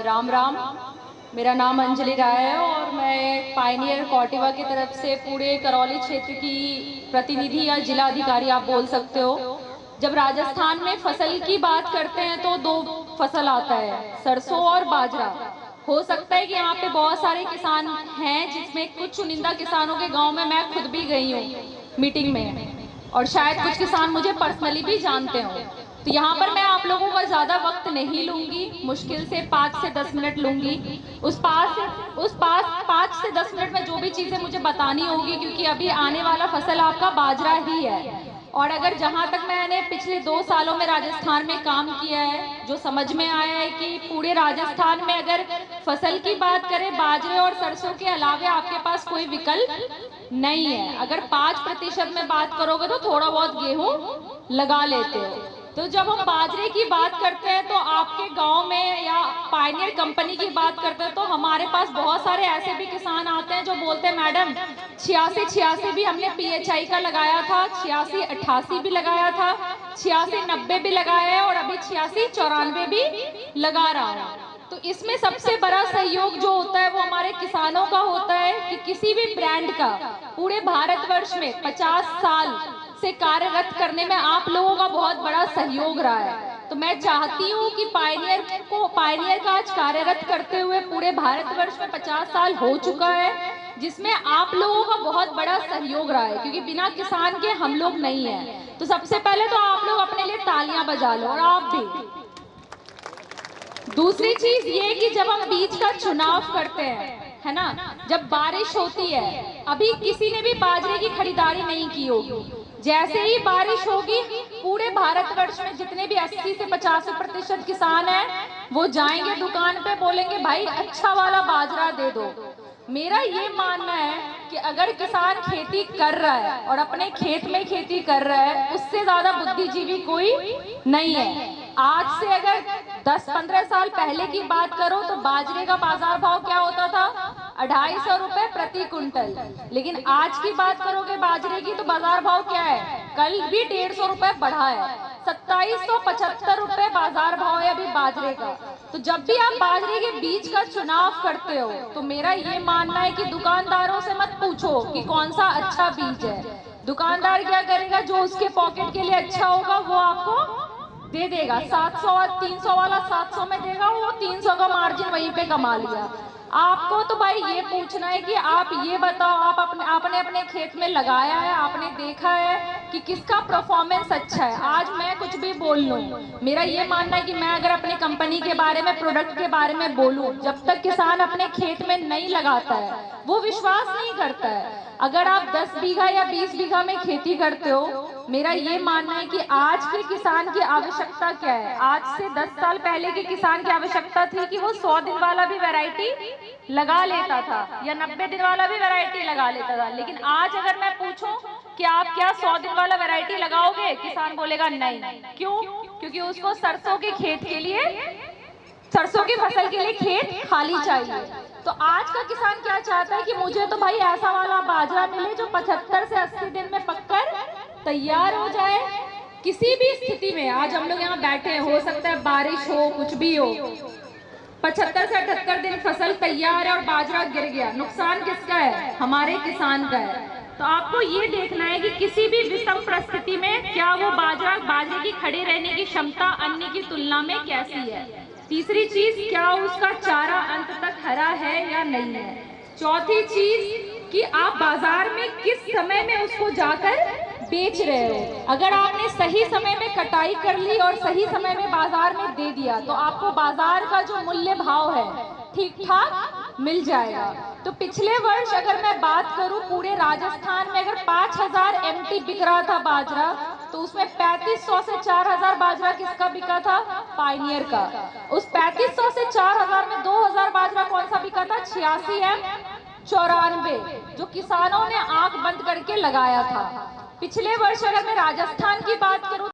राम राम। मेरा नाम अंजलि राय है और मैं पायनियर कॉर्टिवा की तरफ से पूरे करौली क्षेत्र की प्रतिनिधि या जिला अधिकारी आप बोल सकते हो। जब राजस्थान में फसल की बात करते हैं तो दो फसल आता है, सरसों और बाजरा। हो सकता है कि यहाँ पे बहुत सारे किसान हैं, जिसमें कुछ चुनिंदा किसानों के गांव में मैं खुद भी गई हूँ मीटिंग में, और शायद कुछ किसान मुझे पर्सनली भी जानते हो। तो यहाँ पर मैं आप लोगों का ज़्यादा वक्त नहीं लूंगी, मुश्किल से 5 से 10 मिनट लूंगी। उस 5 से 10 मिनट में जो भी चीज़ें मुझे बतानी होगी, क्योंकि अभी आने वाला फसल आपका बाजरा ही है। और अगर जहाँ तक मैंने पिछले 2 सालों में राजस्थान में काम किया है, जो समझ में आया है कि पूरे राजस्थान में अगर फसल की बात करें बाजरे और सरसों के अलावे आपके पास कोई विकल्प नहीं है। अगर 5% में बात करोगे तो थोड़ा बहुत गेहूं लगा लेते हो। तो जब हम बाजरे की बात करते हैं तो आपके गांव में या पायनियर कंपनी की बात करते हैं तो हमारे पास बहुत सारे ऐसे भी किसान आते हैं जो बोलते हैं मैडम 86 भी हमने PHI का लगाया था, 86 भी लगाया था, 86 भी लगाया है और अभी 86 भी लगा रहा है। तो इसमें सबसे बड़ा सहयोग जो होता है वो हमारे किसानों का होता है कि किसी भी ब्रांड का पूरे भारतवर्ष में 50 साल से कार्यरत करने में आप लोगों का बहुत बड़ा सहयोग रहा है। तो मैं चाहती हूँ कि पायनियर का आज कार्यरत करते हुए पूरे भारतवर्ष में 50 साल हो चुका है, जिसमें आप लोगों का बहुत बड़ा सहयोग रहा है, क्योंकि बिना किसान के हम लोग नहीं है। तो सबसे पहले तो आप लोग अपने लिए तालियां बजा लो, और आप भी। दूसरी चीज ये कि जब हम बीज का चुनाव करते हैं, है ना, जब बारिश होती है, अभी किसी ने भी बाजरे की खरीदारी नहीं की होगी, जैसे ही बारिश होगी पूरे भारतवर्ष में जितने भी 80 से 85% किसान हैं वो जाएंगे दुकान पे, बोलेंगे भाई अच्छा वाला बाजरा दे दो। मेरा ये मानना है कि अगर किसान खेती कर रहा है और अपने खेत में खेती कर रहा है, उससे ज्यादा बुद्धिजीवी कोई नहीं है। आज से अगर 10-15 साल पहले की बात करो तो बाजरे का बाजार भाव क्या होता था? 250 रुपए प्रति कुंटल। लेकिन आज की बात करोगे बाजरे की तो बाजार भाव क्या है? कल भी 150 रुपए बढ़ा है, 2775 रुपए बाजार भाव है अभी बाजरे का। तो जब भी आप बाजरे के बीज का चुनाव करते हो तो मेरा ये मानना है कि दुकानदारों से मत पूछो कि कौन सा अच्छा बीज है। दुकानदार क्या करेगा? जो उसके पॉकेट के लिए अच्छा होगा वो आपको दे देगा। 700 और 300 वाला 700 में देगा, वो 300 का मार्जिन वहीं पे कमा लिया। आपको तो भाई ये पूछना है कि आप ये बताओ, आपने अपने खेत में लगाया है, आपने देखा है कि किसका परफॉर्मेंस अच्छा है। आज मैं कुछ भी बोल लूं, मेरा ये मानना है कि मैं अगर अपनी कंपनी के बारे में, प्रोडक्ट के बारे में बोलूं, जब तक किसान अपने खेत में नहीं लगाता है वो विश्वास नहीं करता है। अगर आप 10 बीघा या 20 बीघा में खेती करते हो, मेरा ये मानना है कि आज के किसान की आवश्यकता क्या है। आज से 10 साल पहले के किसान की आवश्यकता थी कि वो 100 दिन वाला भी वैरायटी लगा लेता था या 90 दिन वाला भी वैरायटी लगा लेता था। लेकिन आज अगर मैं पूछूं कि आप क्या 100 दिन वाला वैरायटी लगाओगे, किसान बोलेगा नहीं। क्यों? क्योंकि उसको सरसों के खेत के लिए, सरसों की फसल के लिए खेत खाली चाहिए। तो आज का किसान क्या चाहता है कि मुझे तो भाई ऐसा वाला बाजरा मिले जो 75 से 80 दिन में पककर तैयार हो जाए। किसी भी स्थिति में आज हम लोग यहाँ बैठे हैं, हो सकता है बारिश हो, कुछ भी हो, 75 से 78 दिन फसल तैयार है और बाजरा गिर गया, नुकसान किसका है? हमारे किसान का है। तो आपको ये देखना है कि किसी भी विषम परिस्थिति में क्या वो बाजरे की खड़े रहने की क्षमता अन्य की तुलना में कैसी है। तीसरी चीज, क्या उसका चारा अंत तक हरा है या नहीं है। चौथी चीज कि आप बाजार में किस समय में उसको जाकर बेच रहे हो। अगर आपने सही समय में कटाई कर ली और सही समय में बाजार में दे दिया तो आपको बाजार का जो मूल्य भाव है ठीक ठाक मिल जाएगा। तो पिछले वर्ष अगर मैं बात करूं पूरे राजस्थान में अगर 5000 MT बिक रहा था बाजरा, तो उसमें 3500 से 4000 बाजरा किसका बिका था? पायनियर का। उस 3500 से 4000 में 2000 बाजरा कौन सा बिका था? 86M94, जो किसानों ने आंख बंद करके लगाया था। पिछले वर्ष अगर मैं राजस्थान की बात करूं